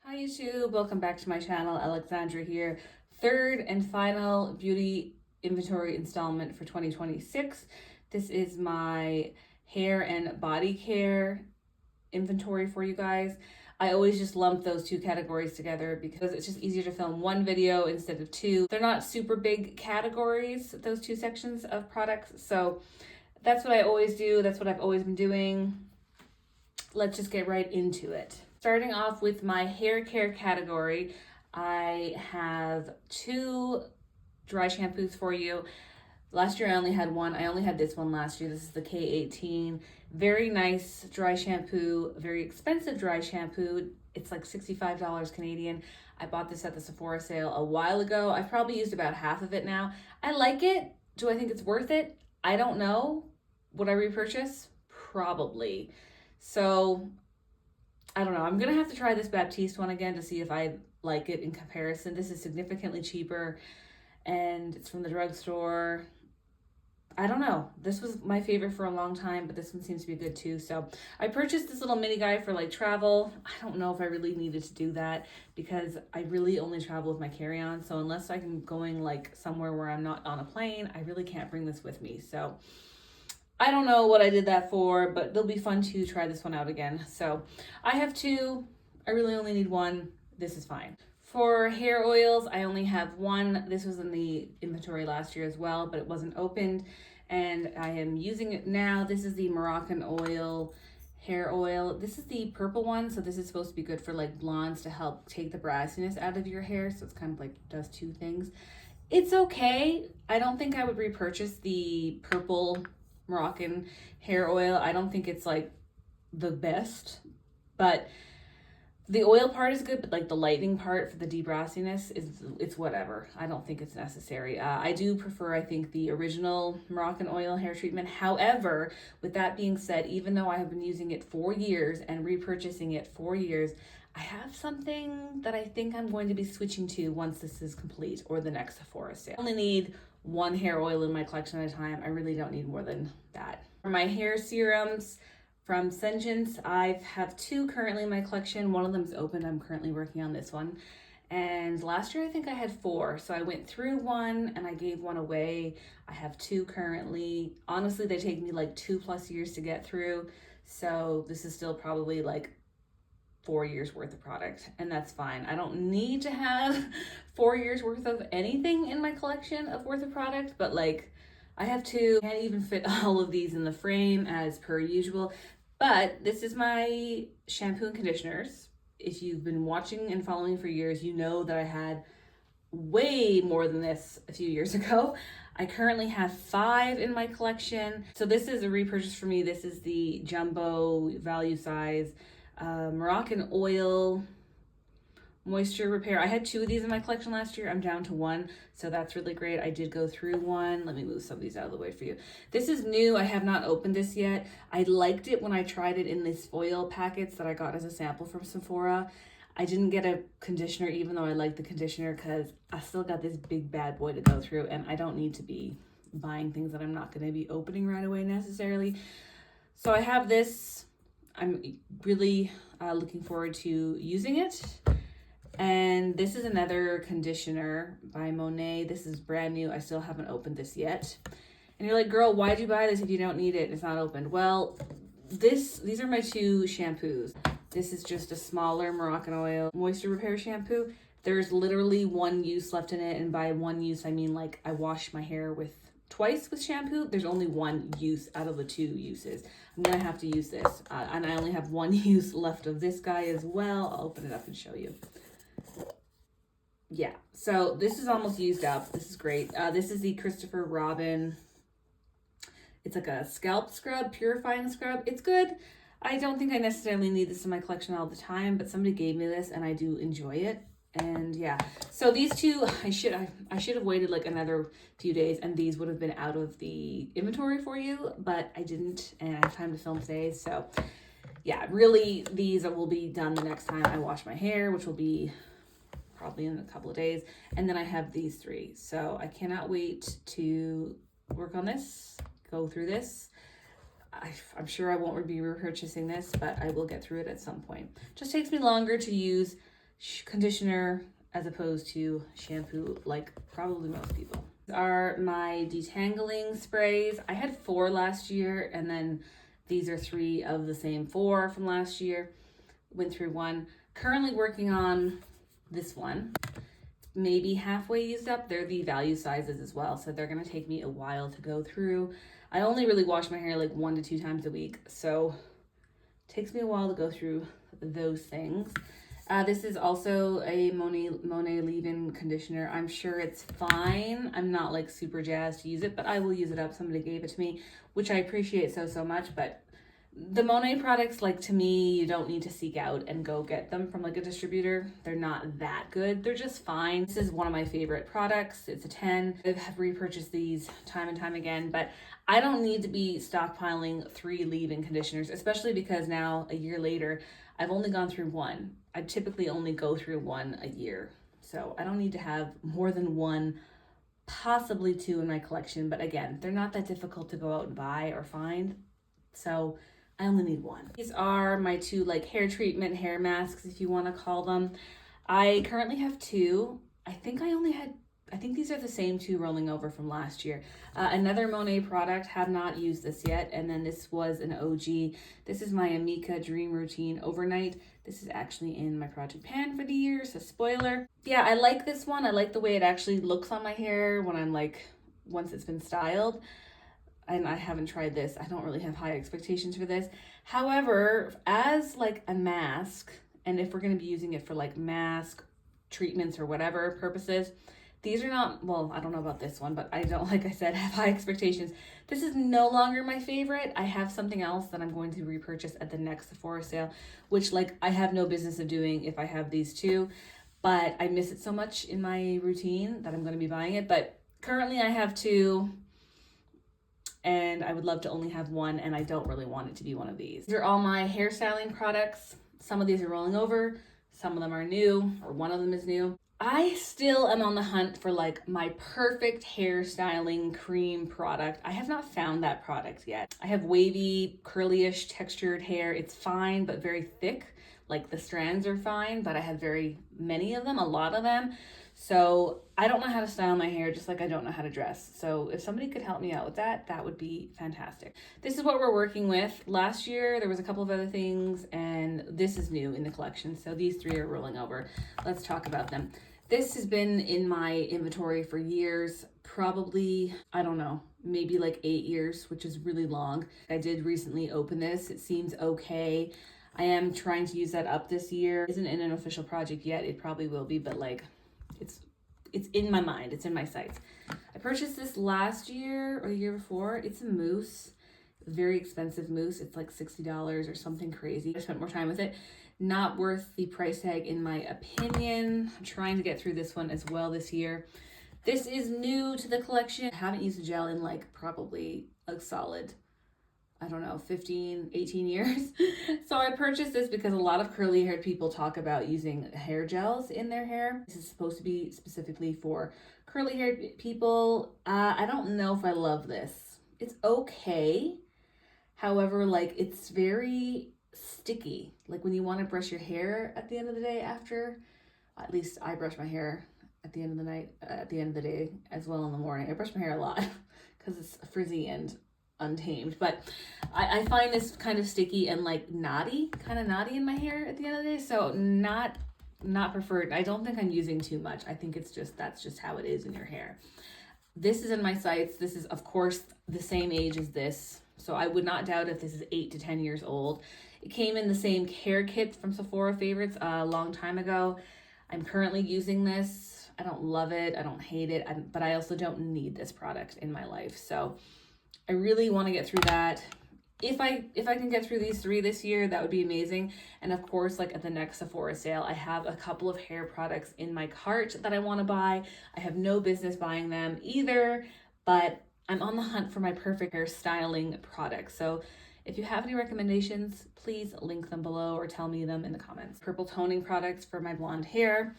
Hi YouTube, welcome back to my channel. Alexandra here. Third and final beauty inventory installment for 2026. This is my hair and body care inventory for you guys. I always just lump those two categories together because it's just easier to film one video instead of two. They're not super big categories, those two sections of products. So that's what I always do. That's what I've always been doing. Let's just get right into it. Starting off with my hair care category, I have two dry shampoos for you. Last year I only had one. I only had this one last year. This is the K18. Very nice dry shampoo, very expensive dry shampoo. It's like $65 Canadian. I bought this at the Sephora sale a while ago. I've probably used about half of it now. I like it. Do I think it's worth it? I don't know. Would I repurchase? Probably. So I don't know. I'm going to have to try this Baptiste one again to see if I like it in comparison. This is significantly cheaper and it's from the drugstore. I don't know. This was my favorite for a long time, but this one seems to be good too. So I purchased this little mini guy for like travel. I don't know if I really needed to do that because I really only travel with my carry-on. So unless I'm going like somewhere where I'm not on a plane, I really can't bring this with me. So I don't know what I did that for, but it'll be fun to try this one out again. So I have two. I really only need one. This is fine. For hair oils, I only have one. This was in the inventory last year as well, but it wasn't opened. And I am using it now. This is the Moroccan oil hair oil. This is the purple one. So this is supposed to be good for like blondes to help take the brassiness out of your hair. So it's kind of like does two things. It's okay. I don't think I would repurchase the purple Moroccan hair oil. I don't think it's like the best, but the oil part is good, but like the lightening part for the debrassiness it's whatever. I don't think it's necessary. I do prefer, I think, the original Moroccan oil hair treatment. However, with that being said, even though I have been using it for years and repurchasing it for years, I have something that I think I'm going to be switching to once this is complete or the next Sephora sale. I only need one hair oil in my collection at a time. I really don't need more than that. For my hair serums from Sengens, I have two currently in my collection. One of them is open. I'm currently working on this one. And last year I think I had four. So I went through one and I gave one away. I have two currently. Honestly, they take me like 2+ years to get through. So this is still probably like 4 years worth of product, and that's fine. I don't need to have 4 years worth of anything in my collection of worth of product, but like I have two. Can't even fit all of these in the frame as per usual, but this is my shampoo and conditioners. If you've been watching and following for years, you know that I had way more than this a few years ago. I currently have 5 in my collection. So this is a repurchase for me. This is the jumbo value size Moroccan oil moisture repair. I had 2 of these in my collection last year. I'm down to 1, so that's really great. I did go through one. Let me move some of these out of the way for you. This is new. I have not opened this yet. I liked it when I tried it in these foil packets that I got as a sample from Sephora. I didn't get a conditioner even though I like the conditioner because I still got this big bad boy to go through, and I don't need to be buying things that I'm not going to be opening right away necessarily. So I have this. I'm really looking forward to using it. And this is another conditioner by Monet. This is brand new. I still haven't opened this yet. And you're like, girl, why'd you buy this if you don't need it? It's not opened. Well, these are my 2 shampoos. This is just a smaller Moroccan oil moisture repair shampoo. There's literally 1 use left in it. And by 1 use, I mean like I wash my hair with twice with shampoo. There's only 1 use out of the 2 uses. I'm gonna have to use this, and I only have 1 use left of this guy as well. I'll open it up and show you. Yeah, so this is almost used up. This is great. This is the Christopher Robin. It's like a scalp scrub, purifying scrub. It's good. I don't think I necessarily need this in my collection all the time, but somebody gave me this and I do enjoy it. And yeah, so these 2, I should have waited like another few days and these would have been out of the inventory for you, but I didn't, and I have time to film today. So yeah, really these will be done the next time I wash my hair, which will be probably in a couple of days. And then I have these 3. So I cannot wait to work on this, go through this. I'm sure I won't be repurchasing this, but I will get through it at some point. Just takes me longer to use conditioner as opposed to shampoo, like probably most people. These are my detangling sprays. I had 4 last year, and then these are 3 of the same 4 from last year. Went through one. Currently working on this one. Maybe halfway used up. They're the value sizes as well, so they're gonna take me a while to go through. I only really wash my hair like 1 to 2 times a week, so it takes me a while to go through those things. This is also a Monet leave-in conditioner. I'm sure it's fine. I'm not like super jazzed to use it, but I will use it up. Somebody gave it to me, which I appreciate so much. But the Monet products, like, to me, you don't need to seek out and go get them from like a distributor. They're not that good. They're just fine. This is one of my favorite products. It's a 10. I have repurchased these time and time again, but I don't need to be stockpiling 3 leave-in conditioners, especially because now, a year later, I've only gone through one. I typically only go through one a year. So I don't need to have more than 1, possibly 2 in my collection. But again, they're not that difficult to go out and buy or find. So I only need 1. These are my 2 like hair treatment, hair masks, if you want to call them. I currently have 2. I think these are the same 2 rolling over from last year. Another Monet product, have not used this yet. And then this was an OG. This is my Amika Dream Routine Overnight. This is actually in my project pan for the year, so spoiler. Yeah, I like this one. I like the way it actually looks on my hair when I'm like, once it's been styled. And I haven't tried this. I don't really have high expectations for this. However, as like a mask, and if we're going to be using it for like mask treatments or whatever purposes, these are not, well, I don't know about this one, but I don't, like I said, have high expectations. This is no longer my favorite. I have something else that I'm going to repurchase at the next Sephora sale, which like I have no business of doing if I have these 2, but I miss it so much in my routine that I'm going to be buying it. But currently I have 2, and I would love to only have 1, and I don't really want it to be one of these. These are all my hairstyling products. Some of these are rolling over, some of them are new, or one of them is new. I still am on the hunt for like my perfect hairstyling cream product. I have not found that product yet. I have wavy, curly-ish textured hair. It's fine, but very thick. Like the strands are fine, but I have very many of them, a lot of them. So I don't know how to style my hair, just like I don't know how to dress. So if somebody could help me out with that, that would be fantastic. This is what we're working with. Last year, there was a couple of other things, and this is new in the collection. So these 3 are rolling over. Let's talk about them. This has been in my inventory for years, probably, I don't know, maybe like 8 years, which is really long. I did recently open this. It seems okay. I am trying to use that up this year. It isn't in an official project yet. It probably will be, but like, it's in my mind. It's in my sights. I purchased this last year or the year before. It's a mousse, very expensive mousse. It's like $60 or something crazy. I spent more time with it. Not worth the price tag in my opinion. I'm trying to get through this one as well this year. This is new to the collection. I haven't used a gel in like probably a solid, I don't know, 15, 18 years. So I purchased this because a lot of curly haired people talk about using hair gels in their hair. This is supposed to be specifically for curly haired people. I don't know if I love this. It's okay. However, like, it's very sticky. Like when you want to brush your hair at the end of the day after, at least I brush my hair at the end of the night, at the end of the day as well in the morning. I brush my hair a lot because it's frizzy and untamed, but I find this kind of sticky and like knotty in my hair at the end of the day. So not preferred. I don't think I'm using too much. I think that's just how it is in your hair. This is in my sights. This is of course the same age as this. So I would not doubt if this is 8 to 10 years old. It came in the same care kit from Sephora Favorites a long time ago. I'm currently using this. I don't love it. I don't hate it. But I also don't need this product in my life. So I really want to get through that. If I can get through these 3 this year, that would be amazing. And of course, like at the next Sephora sale, I have a couple of hair products in my cart that I want to buy. I have no business buying them either, but I'm on the hunt for my perfect hair styling product. So if you have any recommendations, please link them below or tell me them in the comments. Purple toning products for my blonde hair.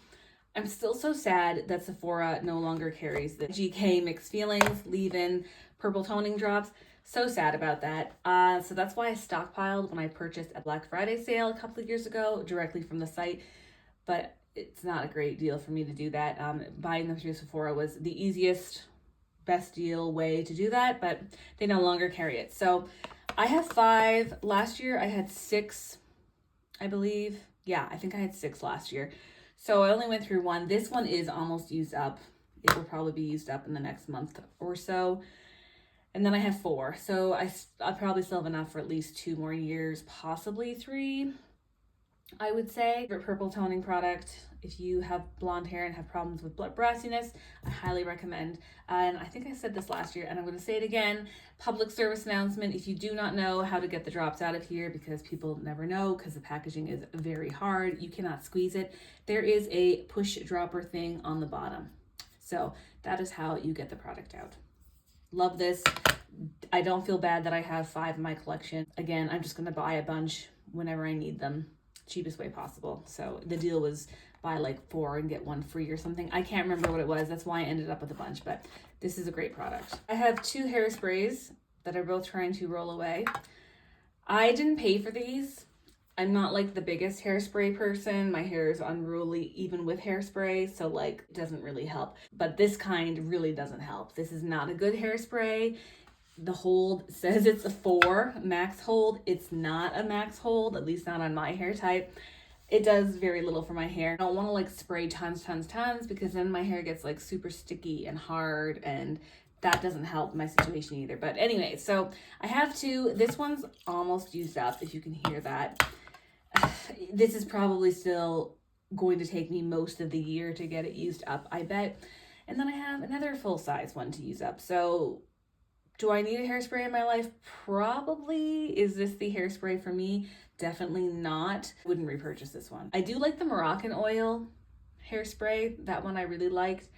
I'm still so sad that Sephora no longer carries the GK Mixed Feelings leave-in purple toning drops. So sad about that. So that's why I stockpiled when I purchased a Black Friday sale a couple of years ago directly from the site. But it's not a great deal for me to do that. Buying them through Sephora was the easiest, best deal way to do that, but they no longer carry it. So I have 5. Last year I had 6, I believe. Yeah, I think I had 6 last year. So I only went through 1. This one is almost used up. It will probably be used up in the next month or so. And then I have 4. So I'll probably still have enough for at least 2 more years, possibly 3, I would say. Purple toning product. If you have blonde hair and have problems with brassiness, I highly recommend. And I think I said this last year, and I'm going to say it again. Public service announcement. If you do not know how to get the drops out of here, because people never know, because the packaging is very hard, you cannot squeeze it, there is a push dropper thing on the bottom. So that is how you get the product out. Love this. I don't feel bad that I have 5 in my collection. Again, I'm just going to buy a bunch whenever I need them. Cheapest way possible. So the deal was buy like 4 and get 1 free or something. I can't remember what it was. That's why I ended up with a bunch, but this is a great product. I have 2 hairsprays that are both trying to roll away. I didn't pay for these. I'm not like the biggest hairspray person. My hair is unruly even with hairspray, so like it doesn't really help. But this kind really doesn't help. This is not a good hairspray. The hold says it's a 4 max hold. It's not a max hold, at least not on my hair type. It does very little for my hair. I don't want to like spray tons because then my hair gets like super sticky and hard, and that doesn't help my situation either. But anyway, so I have 2. This one's almost used up, if you can hear that. This is probably still going to take me most of the year to get it used up, I bet. And then I have another full-size one to use up. So do I need a hairspray in my life? Probably. Is this the hairspray for me? Definitely not. Wouldn't repurchase this one. I do like the Moroccan oil hairspray. That one I really liked.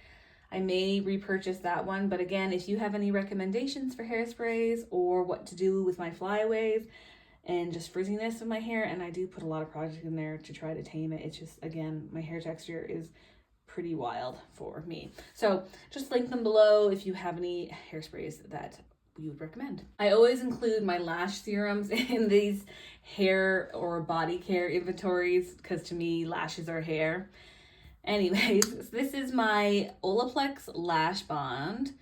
I may repurchase that one. But again, if you have any recommendations for hairsprays or what to do with my flyaways and just frizziness of my hair, and I do put a lot of product in there to try to tame it. It's just, again, my hair texture is pretty wild for me. So just link them below if you have any hairsprays that you would recommend. I always include my lash serums in these hair or body care inventories because to me, lashes are hair. Anyways, this is my Olaplex Lash Bond.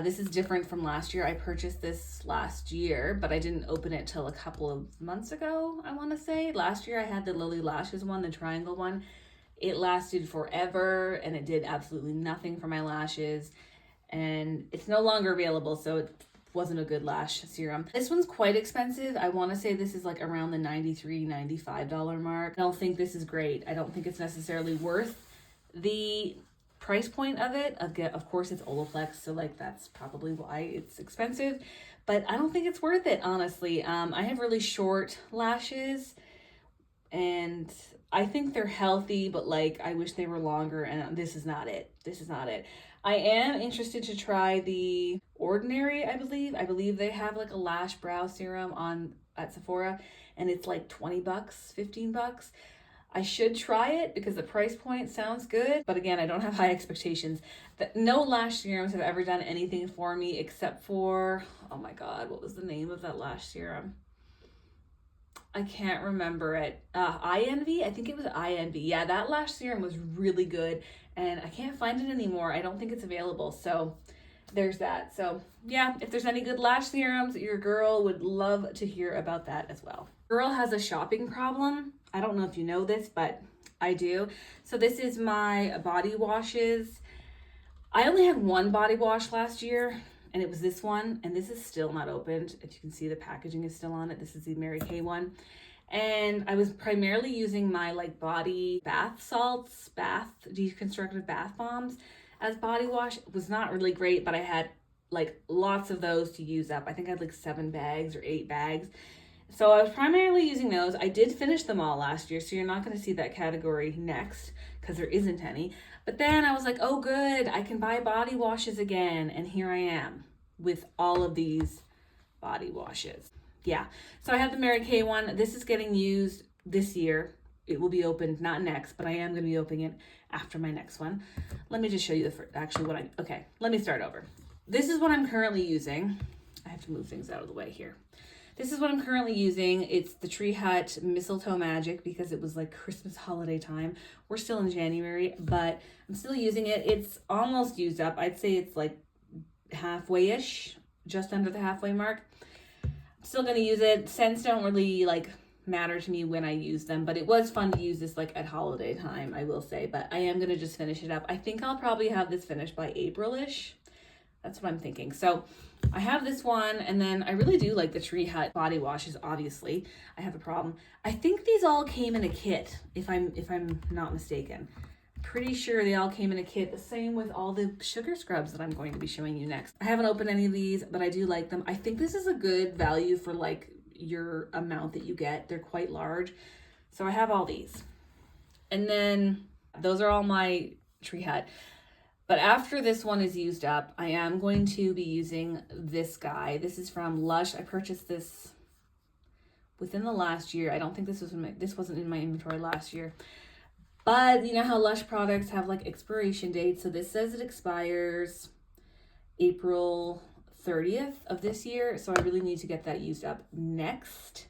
This is different from last year. I purchased this last year, but I didn't open it till a couple of months ago, I want to say. Last year I had the Lily Lashes one, the triangle one. It lasted forever and it did absolutely nothing for my lashes, and it's no longer available, so it wasn't a good lash serum. This one's quite expensive. I want to say this is like around the $93, $95 mark. I don't think this is great. I don't think it's necessarily worth the price point of it. Of course it's Olaplex, so like that's probably why it's expensive, but I don't think it's worth it, honestly. I have really short lashes and I think they're healthy, but like I wish they were longer, and this is not it. This is not it. I am interested to try the Ordinary, I believe they have like a lash brow serum at Sephora, and it's like $20, $15. I should try it because the price point sounds good, but again, I don't have high expectations. No lash serums have ever done anything for me except for, oh my God, what was the name of that lash serum? I can't remember it. Eye Envy? I think it was Eye Envy. Yeah, that lash serum was really good, and I can't find it anymore. I don't think it's available, so there's that. So yeah, if there's any good lash serums, your girl would love to hear about that as well. Girl has a shopping problem. I don't know if you know this, but I do. So this is my body washes. I only had 1 body wash last year, and it was this one, and this is still not opened. If you can see, the packaging is still on it. This is the Mary Kay one. And I was primarily using my like body bath salts, deconstructive bath bombs as body wash. It was not really great, but I had like lots of those to use up. I think I had like 7 bags or 8 bags. So I was primarily using those. I did finish them all last year, so you're not going to see that category next because there isn't any. But then I was like, oh good, I can buy body washes again. And here I am with all of these body washes. Yeah, so I have the Mary Kay one. This is getting used this year. It will be opened, not next, but I am going to be opening it after my next one. Let me just show you let me start over. This is what I'm currently using. I have to move things out of the way here. This is what I'm currently using. It's the Tree Hut Mistletoe Magic because it was like Christmas holiday time. We're still in January, but I'm still using it. It's almost used up. I'd say it's like halfway-ish, just under the halfway mark. I'm still going to use it. Scents don't really like matter to me when I use them, but it was fun to use this like at holiday time, I will say. But I am going to just finish it up. I think I'll probably have this finished by April-ish. That's what I'm thinking. So I have this one, and then I really do like the Tree Hut body washes. Obviously, I have a problem. I think these all came in a kit, if I'm not mistaken. Pretty sure they all came in a kit. The same with all the sugar scrubs that I'm going to be showing you next. I haven't opened any of these, but I do like them. I think this is a good value for like your amount that you get. They're quite large. So I have all these. And then those are all my Tree Hut. But after this one is used up, I am going to be using this guy. This is from Lush. I purchased this within the last year. I don't think this wasn't in my inventory last year. But you know how Lush products have like expiration dates. So this says it expires April 30th of this year. So I really need to get that used up next.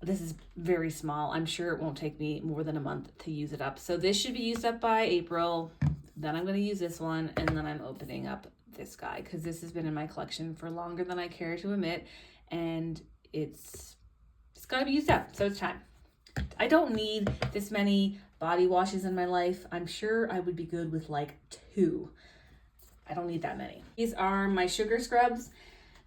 This is very small. I'm sure it won't take me more than a month to use it up. So this should be used up by April. Then I'm going to use this one, and then I'm opening up this guy because this has been in my collection for longer than I care to admit, and it's got to be used up, so it's time. I don't need this many body washes in my life. I'm sure I would be good with like 2. I don't need that many. These are my sugar scrubs.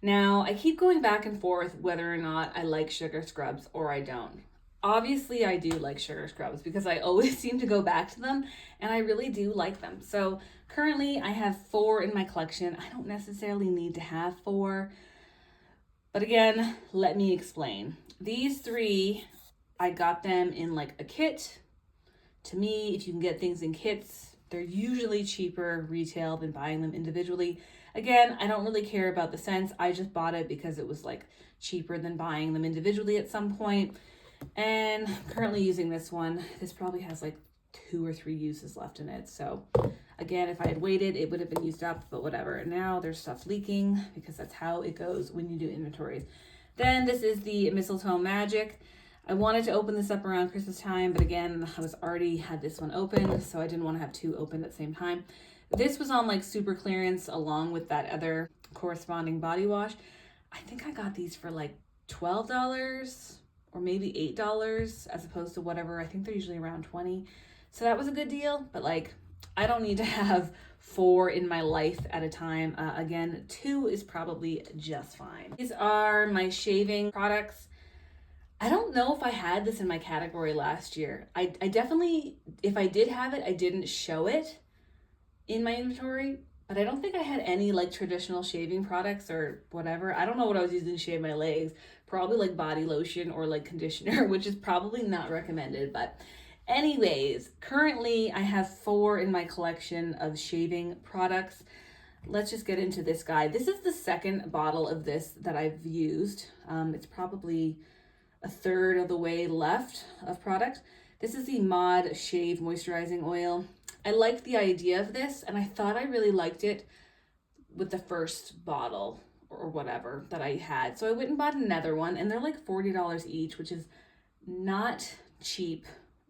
Now, I keep going back and forth whether or not I like sugar scrubs or I don't. Obviously, I do like sugar scrubs because I always seem to go back to them, and I really do like them. So currently, I have 4 in my collection. I don't necessarily need to have 4, but again, let me explain. These 3, I got them in like a kit. To me, if you can get things in kits, they're usually cheaper retail than buying them individually. Again, I don't really care about the scents. I just bought it because it was like cheaper than buying them individually at some point. And I'm currently using this one. This probably has like 2 or 3 uses left in it. So again, if I had waited, it would have been used up, but whatever. Now there's stuff leaking because that's how it goes when you do inventories. Then this is the Mistletoe Magic. I wanted to open this up around Christmas time, but again, I was already had this one open, so I didn't want to have 2 open at the same time. This was on like super clearance along with that other corresponding body wash. I think I got these for like $12 or maybe $8 as opposed to whatever. I think they're usually around 20. So that was a good deal, but like I don't need to have 4 in my life at a time. Again, 2 is probably just fine. These are my shaving products. I don't know if I had this in my category last year. I definitely, if I did have it, I didn't show it in my inventory, but I don't think I had any like traditional shaving products or whatever. I don't know what I was using to shave my legs. Probably like body lotion or like conditioner, which is probably not recommended. But anyways, currently I have 4 in my collection of shaving products. Let's just get into this guy. This is the second bottle of this that I've used. It's probably a third of the way left of product. This is the Mod Shave Moisturizing Oil. I liked the idea of this, and I thought I really liked it with the first bottle or whatever that I had. So I went and bought another one, and they're like $40 each, which is not cheap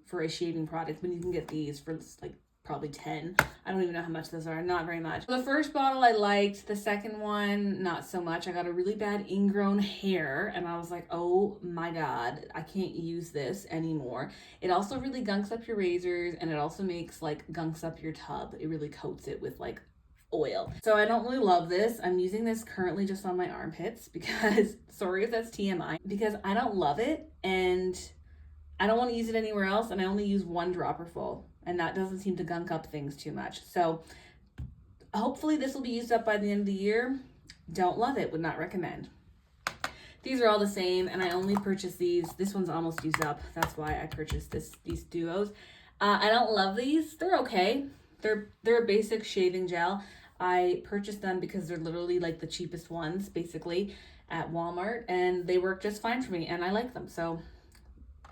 for a shaving product when you can get these for like probably 10. I don't even know how much those are, not very much. The first bottle I liked, the second one, not so much. I got a really bad ingrown hair and I was like, oh my God, I can't use this anymore. It also really gunks up your razors and it also makes like gunks up your tub. It really coats it with like oil. So I don't really love this. I'm using this currently just on my armpits because, sorry if that's TMI, because I don't love it and I don't want to use it anywhere else and I only use 1 dropper full. And that doesn't seem to gunk up things too much. So hopefully this will be used up by the end of the year. Don't love it, would not recommend. These are all the same, and I only purchased these. This one's almost used up. That's why I purchased these duos. I don't love these. They're okay. They're a basic shaving gel. I purchased them because they're literally like the cheapest ones, basically, at Walmart, and they work just fine for me, and I like them. So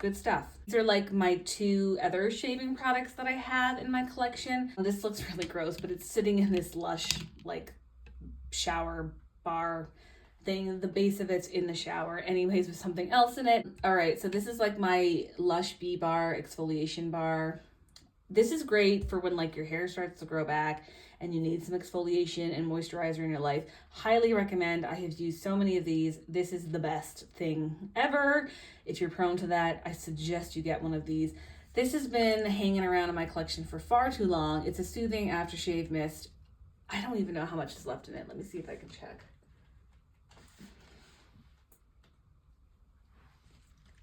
good stuff. These are like my 2 other shaving products that I have in my collection. This looks really gross, but it's sitting in this Lush like shower bar thing. The base of it's in the shower anyways with something else in it. All right, so this is like my Lush Bee Bar exfoliation bar. This is great for when like your hair starts to grow back and you need some exfoliation and moisturizer in your life. Highly recommend. I have used so many of these. This is the best thing ever. If you're prone to that, I suggest you get one of these. This has been hanging around in my collection for far too long. It's a soothing aftershave mist. I don't even know how much is left in it. Let me see if I can check.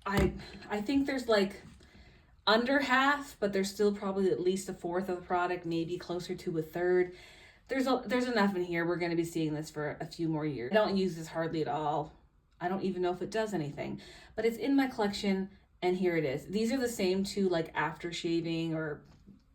I think there's like under half, but there's still probably at least a fourth of the product, maybe closer to a third. There's enough in here. We're going to be seeing this for a few more years. I don't use this hardly at all. I don't even know if it does anything, but it's in my collection, and here it is. These are the same two, like after shaving or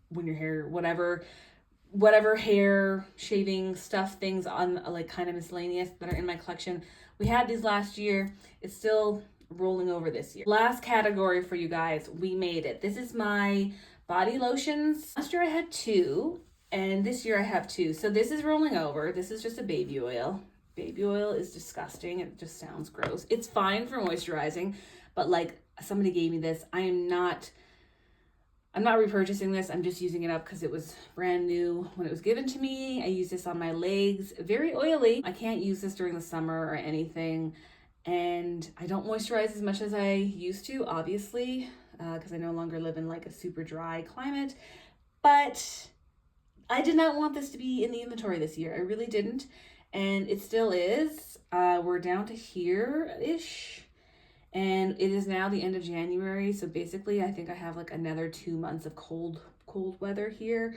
when your hair, whatever hair shaving stuff things on like kind of miscellaneous that are in my collection. We had these last year. It's still rolling over this year. Last category for you guys, we made it. This is my body lotions. Last year I had 2, and this year I have 2. So this is rolling over. This is just a baby oil. Baby oil is disgusting. It just sounds gross. It's fine for moisturizing, but like somebody gave me this. I'm not repurchasing this. I'm just using it up because it was brand new when it was given to me. I use this on my legs. Very oily. I can't use this during the summer or anything. And I don't moisturize as much as I used to, obviously, because I no longer live in like a super dry climate. But I did not want this to be in the inventory this year. I really didn't. And it still is. We're down to here-ish. And it is now the end of January. So basically, I think I have like another 2 months of cold weather here.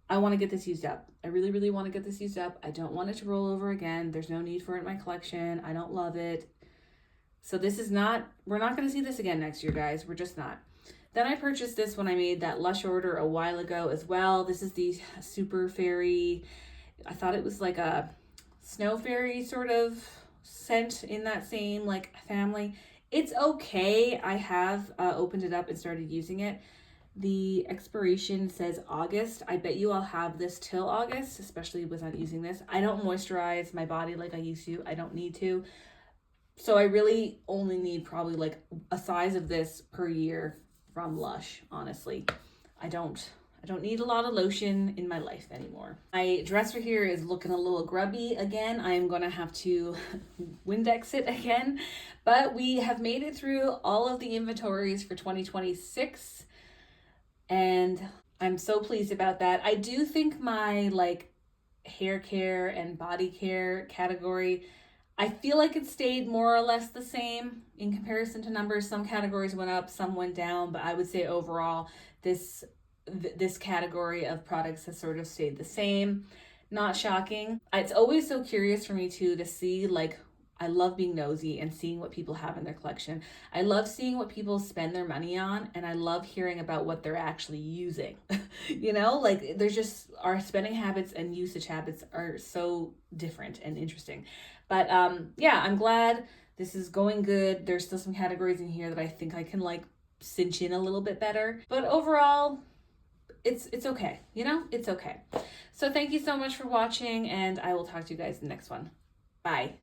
I want to get this used up. I really, really want to get this used up. I don't want it to roll over again. There's no need for it in my collection. I don't love it. So this is not, we're not going to see this again next year, guys. We're just not. Then I purchased this when I made that Lush order a while ago as well. This is the Super Fairy. I thought it was like a snow fairy sort of scent in that same like family. It's okay. I have opened it up and started using it. The expiration says August. I bet you I'll have this till August, especially without using this. I don't moisturize my body like I used to. I don't need to. So I really only need probably like a size of this per year from Lush, honestly. I don't need a lot of lotion in my life anymore. My dresser here is looking a little grubby again. I'm gonna have to Windex it again, but we have made it through all of the inventories for 2026. And I'm so pleased about that. I do think my like hair care and body care category, I feel like it stayed more or less the same in comparison to numbers. Some categories went up, some went down, but I would say overall this category of products has sort of stayed the same. Not shocking. It's always so curious for me too to see, like, I love being nosy and seeing what people have in their collection. I love seeing what people spend their money on, and I love hearing about what they're actually using. You know, like there's just, our spending habits and usage habits are so different and interesting. But yeah, I'm glad this is going good. There's still some categories in here that I think I can like cinch in a little bit better. But overall, it's okay. You know, it's okay. So thank you so much for watching, and I will talk to you guys in the next one. Bye.